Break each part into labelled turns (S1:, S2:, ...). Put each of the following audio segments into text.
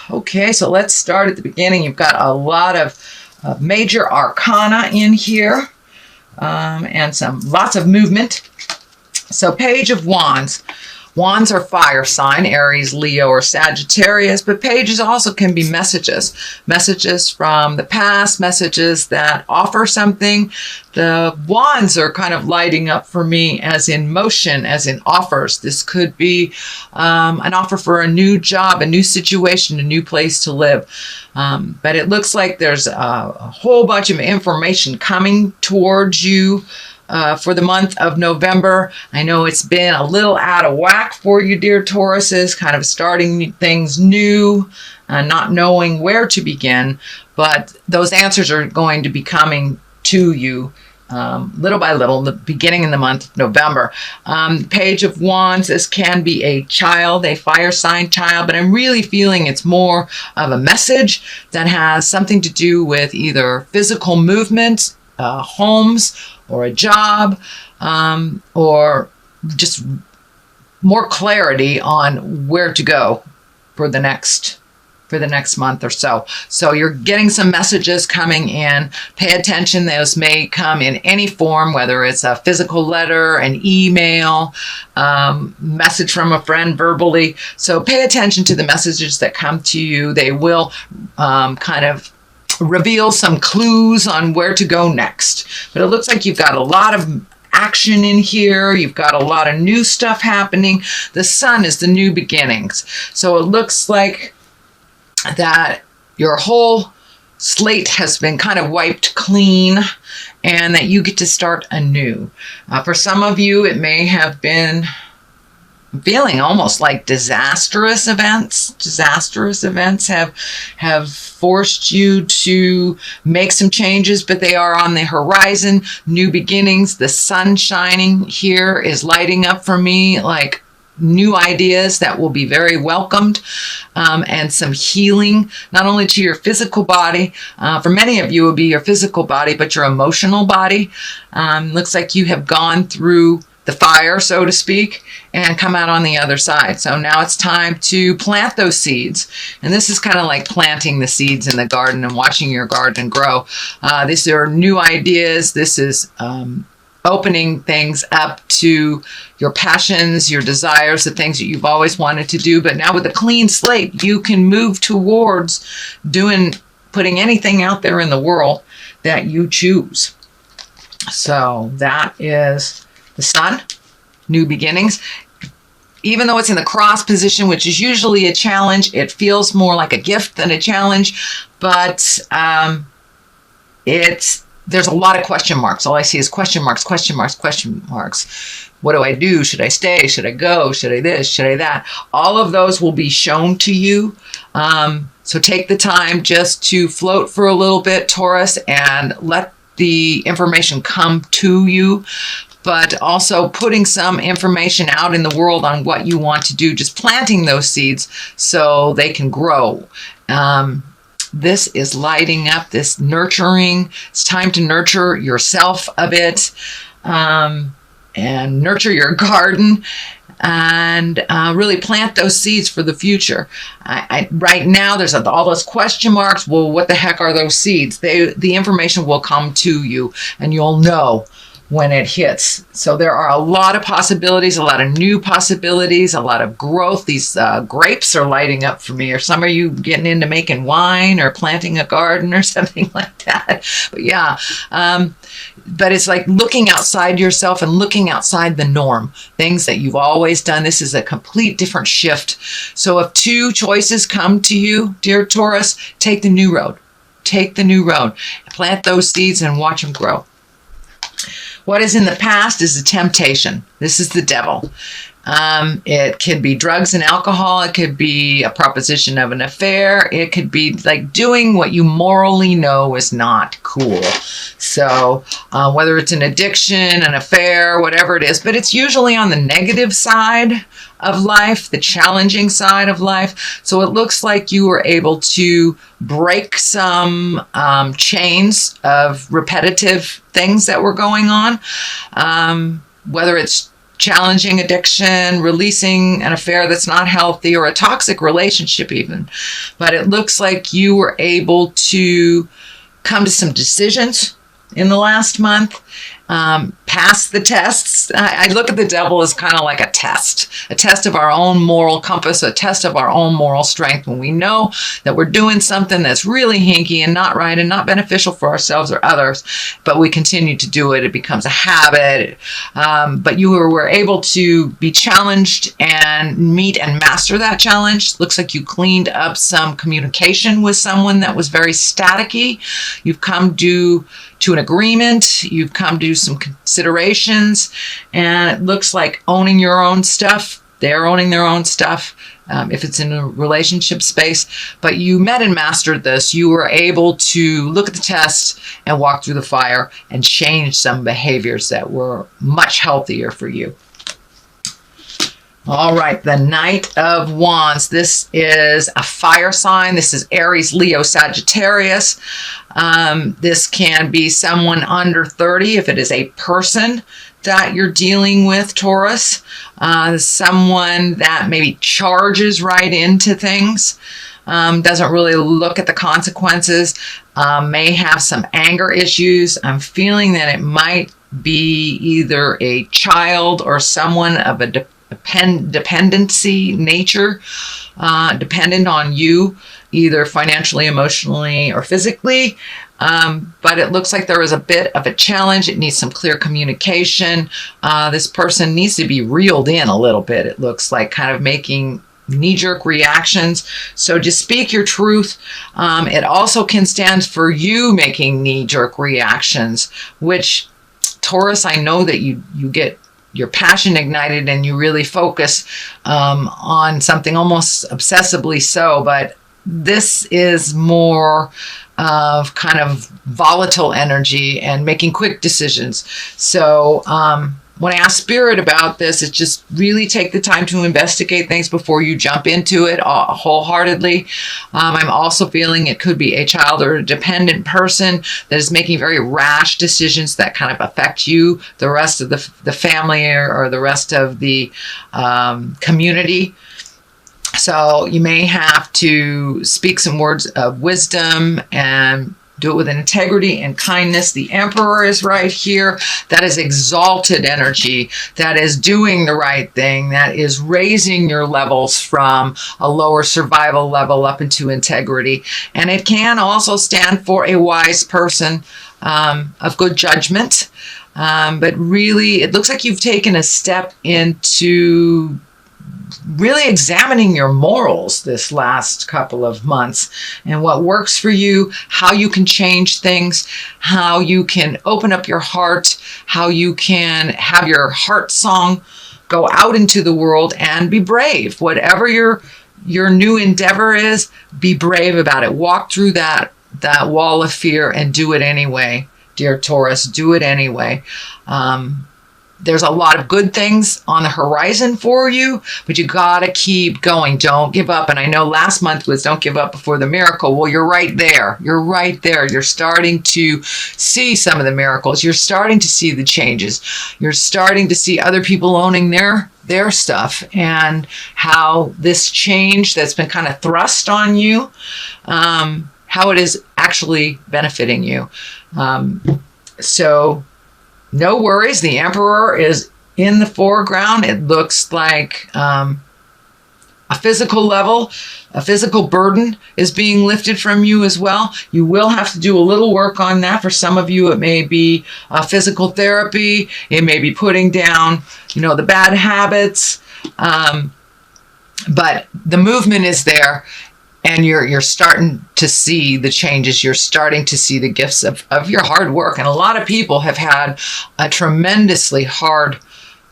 S1: Okay, so let's start at the beginning. You've got a lot of major arcana in here, and lots of movement. So Page of Wands. Wands are fire sign, Aries, Leo, or Sagittarius, but pages also can be messages. Messages from the past, messages that offer something. The wands are kind of lighting up for me as in motion, as in offers. This could be an offer for a new job, a new situation, a new place to live. But it looks like there's a whole bunch of information coming towards you for the month of November. I know it's been a little out of whack for you, dear Tauruses, kind of starting things new, not knowing where to begin, but those answers are going to be coming to you little by little, the beginning in the month of November. Page of Wands, this can be a child, a fire sign child, but I'm really feeling it's more of a message that has something to do with either physical movement, homes, or a job, or just more clarity on where to go for the next month or so. So you're getting some messages coming in. Pay attention. Those may come in any form, whether it's a physical letter, an email, message from a friend verbally. So pay attention to the messages that come to you. They will kind of reveal some clues on where to go next. But it looks like you've got a lot of action in here. You've got a lot of new stuff happening. The sun is the new beginnings. So it looks like that your whole slate has been kind of wiped clean and that you get to start anew. For some of you, it may have been feeling almost like disastrous events. Disastrous events have forced you to make some changes, but they are on the horizon. New beginnings. The sun shining here is lighting up for me like new ideas that will be very welcomed, and some healing, not only to your physical body. For many of you, it will be your physical body, but your emotional body. Looks like you have gone through the fire, so to speak, and come out on the other side. So now it's time to plant those seeds. And this is kind of like planting the seeds in the garden and watching your garden grow. These are new ideas. This is opening things up to your passions, your desires, the things that you've always wanted to do. But now with a clean slate, you can move towards putting anything out there in the world that you choose. So that is the sun, new beginnings. Even though it's in the cross position, which is usually a challenge, it feels more like a gift than a challenge. But there's a lot of question marks. All I see is question marks, question marks, question marks. What do I do? Should I stay? Should I go? Should I this? Should I that? All of those will be shown to you. So take the time just to float for a little bit, Taurus, and let the information come to you. But also putting some information out in the world on what you want to do, just planting those seeds so they can grow. This is lighting up, this nurturing. It's time to nurture yourself a bit, and nurture your garden, and really plant those seeds for the future. Right now, there's all those question marks. Well, what the heck are those seeds? The information will come to you, and you'll know when it hits. So there are a lot of possibilities, a lot of new possibilities, a lot of growth. These grapes are lighting up for me. Or some of you getting into making wine or planting a garden or something like that. But yeah, but it's like looking outside yourself and looking outside the norm. Things that you've always done. This is a complete different shift. So if two choices come to you, dear Taurus, take the new road. Take the new road. Plant those seeds and watch them grow. What is in the past is a temptation. This is the devil. It could be drugs and alcohol. It could be a proposition of an affair. It could be like doing what you morally know is not cool. So whether it's an addiction, an affair, whatever it is, but it's usually on the negative side of life, the challenging side of life. So it looks like you were able to break some chains of repetitive things that were going on, whether it's challenging addiction, releasing an affair that's not healthy, or a toxic relationship even. But it looks like you were able to come to some decisions in the last month, pass the tests. I look at the devil as kind of like a test of our own moral compass, a test of our own moral strength. When we know that we're doing something that's really hinky and not right and not beneficial for ourselves or others, but we continue to do it, it becomes a habit. But you were able to be challenged and meet and master that challenge. Looks like you cleaned up some communication with someone that was very staticky. You've come to an agreement, you've come to some considerations, and it looks like owning your own stuff. They're owning their own stuff, if it's in a relationship space. But you met and mastered this. You were able to look at the test and walk through the fire and change some behaviors that were much healthier for you. All right, the Knight of Wands. This is a fire sign. This is Aries, Leo, Sagittarius. This can be someone under 30 if it is a person that you're dealing with, Taurus. Someone that maybe charges right into things, doesn't really look at the consequences, may have some anger issues. I'm feeling that it might be either a child or someone of a dependency nature, dependent on you, either financially, emotionally, or physically. But it looks like there is a bit of a challenge. It needs some clear communication. This person needs to be reeled in a little bit. It looks like kind of making knee-jerk reactions. So just speak your truth. It also can stand for you making knee-jerk reactions, which, Taurus, I know that you get your passion ignited and you really focus on something almost obsessively so, but this is more of kind of volatile energy and making quick decisions. So when I ask Spirit about this, it's just really take the time to investigate things before you jump into it wholeheartedly. I'm also feeling it could be a child or a dependent person that is making very rash decisions that kind of affect you, the rest of the family, or the rest of the community. So you may have to speak some words of wisdom and do it with integrity and kindness. The Emperor is right here. That is exalted energy. That is doing the right thing. That is raising your levels from a lower survival level up into integrity. And it can also stand for a wise person of good judgment. But really, it looks like you've taken a step into really examining your morals this last couple of months and what works for you, how you can change things, how you can open up your heart, how you can have your heart song go out into the world and be brave. Whatever your new endeavor is, be brave about it. Walk through that wall of fear and do it anyway, dear Taurus. Do it anyway. There's a lot of good things on the horizon for you, but you gotta keep going. Don't give up. And I know last month was don't give up before the miracle. Well, you're right there. You're right there. You're starting to see some of the miracles. You're starting to see the changes. You're starting to see other people owning their stuff, and how this change that's been kind of thrust on you, how it is actually benefiting you. So no worries. The Emperor is in the foreground. It looks like a physical level, a physical burden is being lifted from you as well. You will have to do a little work on that. For some of you, it may be physical therapy. It may be putting down, the bad habits. But the movement is there. And you're starting to see the changes. You're starting to see the gifts of your hard work. And a lot of people have had a tremendously hard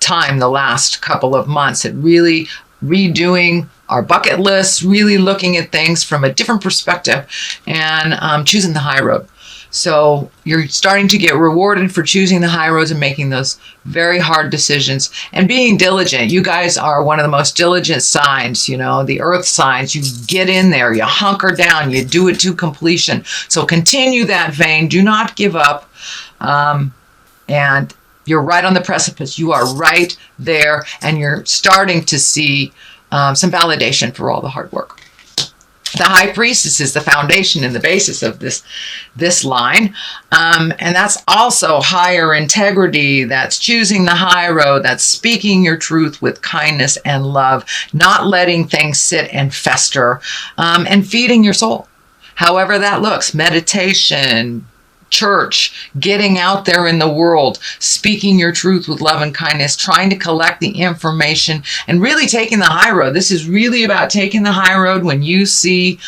S1: time the last couple of months at really redoing our bucket lists, really looking at things from a different perspective, and choosing the high road. So you're starting to get rewarded for choosing the high roads and making those very hard decisions and being diligent. You guys are one of the most diligent signs, the earth signs. You get in there, you hunker down, you do it to completion. So continue that vein. Do not give up. And You're right on the precipice. You are right there, and you're starting to see some validation for all the hard work. The High Priestess is the foundation and the basis of this line. And that's also higher integrity. That's choosing the high road. That's speaking your truth with kindness and love, not letting things sit and fester, and feeding your soul. However that looks, meditation, church, getting out there in the world, speaking your truth with love and kindness, trying to collect the information, and really taking the high road. This is really about taking the high road when you see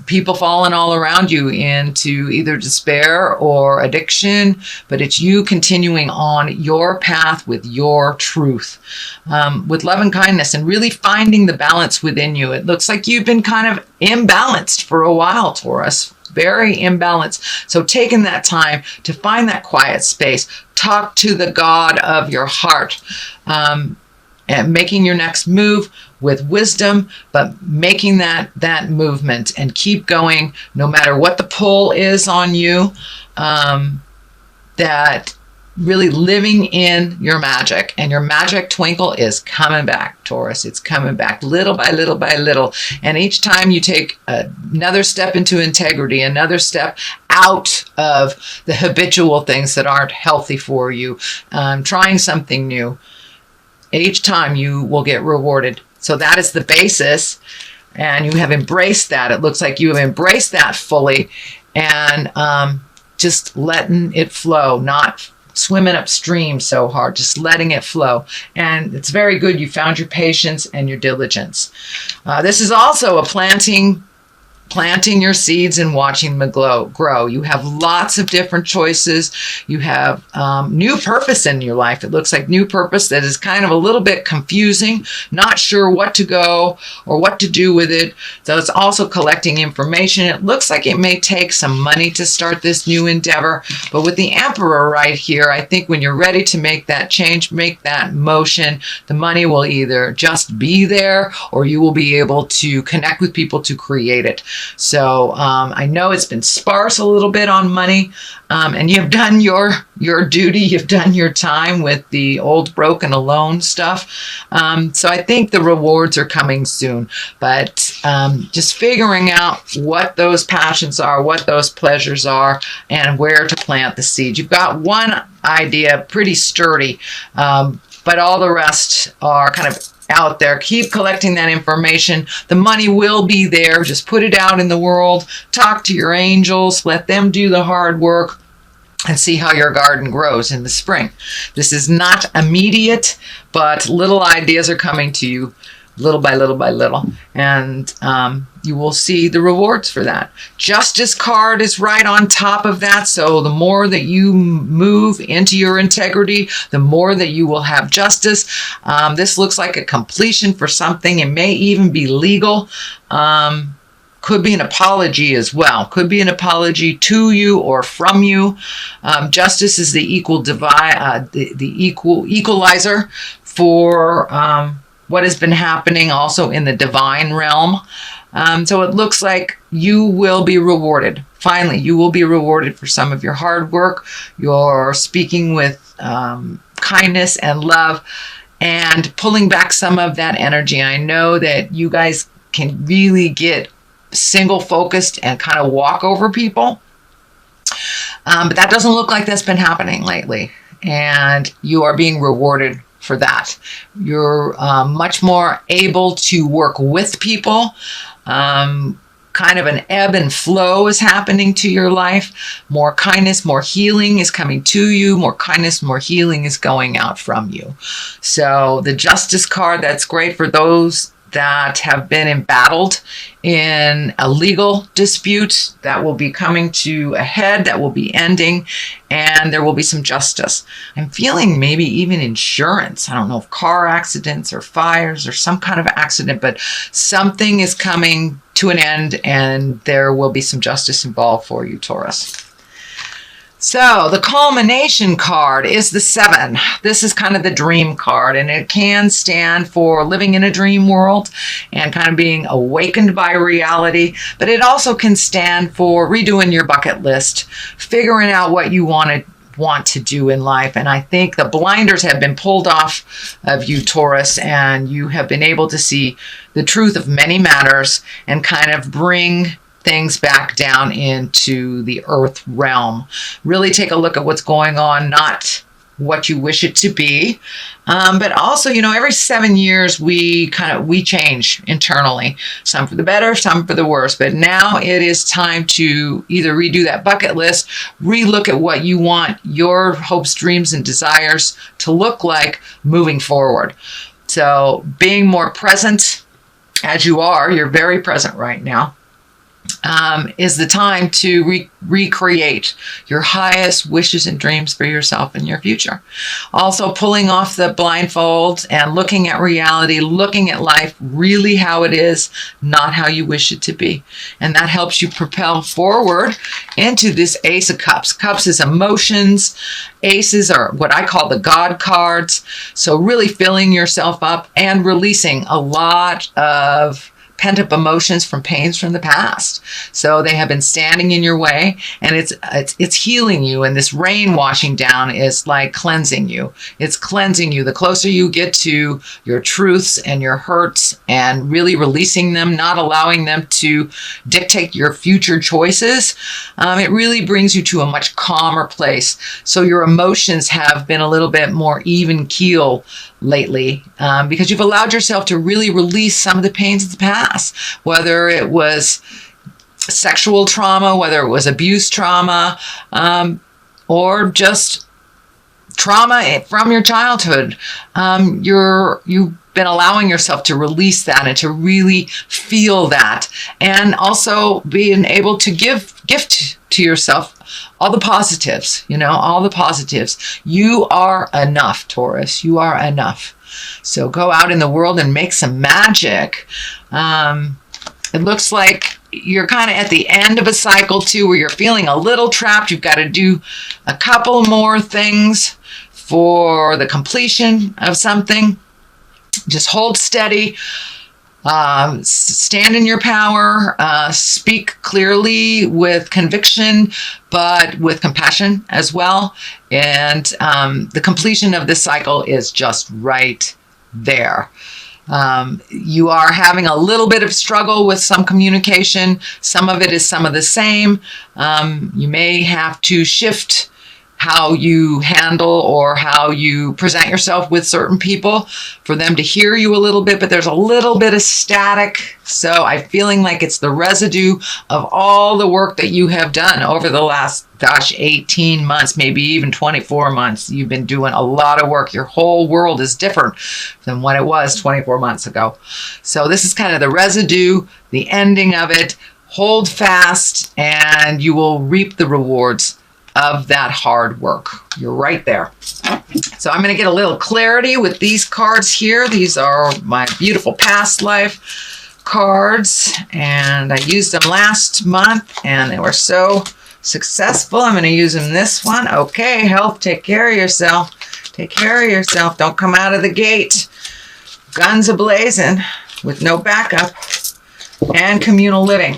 S1: people falling all around you into either despair or addiction, but it's you continuing on your path with your truth, with love and kindness, and really finding the balance within you. It looks like you've been kind of imbalanced for a while, Taurus. Very imbalanced. So taking that time to find that quiet space, talk to the God of your heart, and making your next move with wisdom, but making that movement and keep going no matter what the pull is on you, that really living in your magic, and your magic twinkle is coming back, Taurus. It's coming back little by little by little. And each time you take another step into integrity, another step out of the habitual things that aren't healthy for you, trying something new, each time you will get rewarded. So that is the basis, and you have embraced that. It looks like you have embraced that fully, and just letting it flow, not swimming upstream so hard, just letting it flow. And it's very good you found your patience and your diligence. This is also a planting your seeds and watching them grow. You have lots of different choices. You have new purpose in your life. It looks like new purpose that is kind of a little bit confusing, not sure what to go or what to do with it. So it's also collecting information. It looks like it may take some money to start this new endeavor, but with the Emperor right here, I think when you're ready to make that change, make that motion, the money will either just be there or you will be able to connect with people to create it. So I know it's been sparse a little bit on money, and you've done your duty. You've done your time with the old, broken, alone stuff. So I think the rewards are coming soon. But just figuring out what those passions are, what those pleasures are, and where to plant the seed. You've got one idea, pretty sturdy, but all the rest are kind of out there. Keep collecting that information. The money will be there. Just put it out in the world. Talk to your angels. Let them do the hard work and see how your garden grows in the spring. This is not immediate, but little ideas are coming to you little by little by little, and you will see the rewards for that. Justice card is right on top of that, so the more that you move into your integrity, the more that you will have justice. This looks like a completion for something. It may even be legal. Could be an apology as well. Could be an apology to you or from you. Justice is the equalizer for what has been happening also in the divine realm. So it looks like you will be rewarded. Finally, you will be rewarded for some of your hard work, your speaking with kindness and love, and pulling back some of that energy. I know that you guys can really get single focused and kind of walk over people. But that doesn't look like that's been happening lately. And you are being rewarded for that. You're much more able to work with people. Kind of an ebb and flow is happening to your life. More kindness, more healing is coming to you. More kindness, more healing is going out from you. So the Justice card, that's great for those that have been embattled in a legal dispute that will be coming to a head, that will be ending, and there will be some justice. I'm feeling maybe even insurance. I don't know if car accidents or fires or some kind of accident, but something is coming to an end and there will be some justice involved for you, Taurus. So the culmination card is the 7. This is kind of the dream card, and it can stand for living in a dream world and kind of being awakened by reality, but it also can stand for redoing your bucket list, figuring out what you want to want to do in life. And I think the blinders have been pulled off of you, Taurus, and you have been able to see the truth of many matters and kind of bring things back down into the earth realm. Really take a look at what's going on, not what you wish it to be. But also, every 7 years we change internally, some for the better, some for the worse. But now it is time to either redo that bucket list, relook at what you want your hopes, dreams, and desires to look like moving forward. So being more present, as you're very present right now, is the time to recreate your highest wishes and dreams for yourself and your future. Also pulling off the blindfolds and looking at reality, looking at life really how it is, not how you wish it to be. And that helps you propel forward into this Ace of Cups. Cups is emotions. Aces are what I call the God cards. So really filling yourself up and releasing a lot of pent-up emotions from pains from the past. So they have been standing in your way, and it's healing you, and this rain washing down is like cleansing you. It's cleansing you. The closer you get to your truths and your hurts and really releasing them, not allowing them to dictate your future choices, it really brings you to a much calmer place. So your emotions have been a little bit more even keel lately, because you've allowed yourself to really release some of the pains of the past, whether it was sexual trauma, whether it was abuse trauma, or just trauma from your childhood. You've been allowing yourself to release that and to really feel that, and also being able to gift to yourself all the positives, all the positives. You are enough, Taurus. You are enough. So go out in the world and make some magic. It looks like you're kind of at the end of a cycle too, where you're feeling a little trapped. You've got to do a couple more things for the completion of something. Just hold steady. Stand in your power, speak clearly with conviction, but with compassion as well. And the completion of this cycle is just right there. You are having a little bit of struggle with some communication. Some of it is some of the same. You may have to shift how you handle or how you present yourself with certain people for them to hear you a little bit, but there's a little bit of static. So I'm feeling like it's the residue of all the work that you have done over the last, 18 months, maybe even 24 months. You've been doing a lot of work. Your whole world is different than what it was 24 months ago. So this is kind of the residue, the ending of it. Hold fast and you will reap the rewards of that hard work. You're right there. So I'm going to get a little clarity with these cards here. These are my beautiful past life cards, and I used them last month and they were so successful. I'm going to use them this one. Okay, health, take care of yourself. Take care of yourself. Don't come out of the gate guns a-blazing with no backup. And communal living.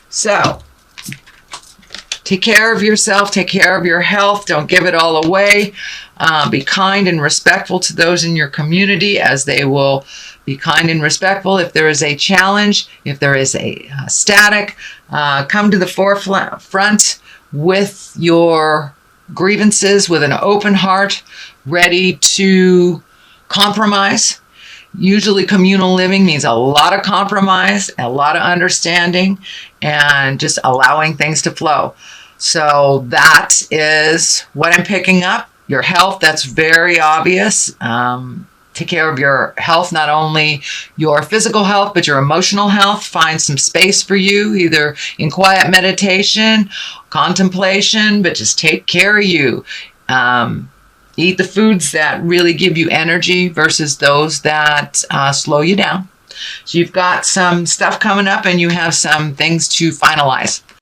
S1: So take care of yourself, take care of your health, don't give it all away. Be kind and respectful to those in your community, as they will be kind and respectful. If there is a challenge, if there is a static, come to the forefront with your grievances with an open heart, ready to compromise. Usually communal living means a lot of compromise, a lot of understanding, and just allowing things to flow. So that is what I'm picking up. Your health, that's very obvious. Take care of your health, not only your physical health, but your emotional health. Find some space for you, either in quiet meditation, contemplation, but just take care of you. Eat the foods that really give you energy versus those that slow you down. So you've got some stuff coming up and you have some things to finalize.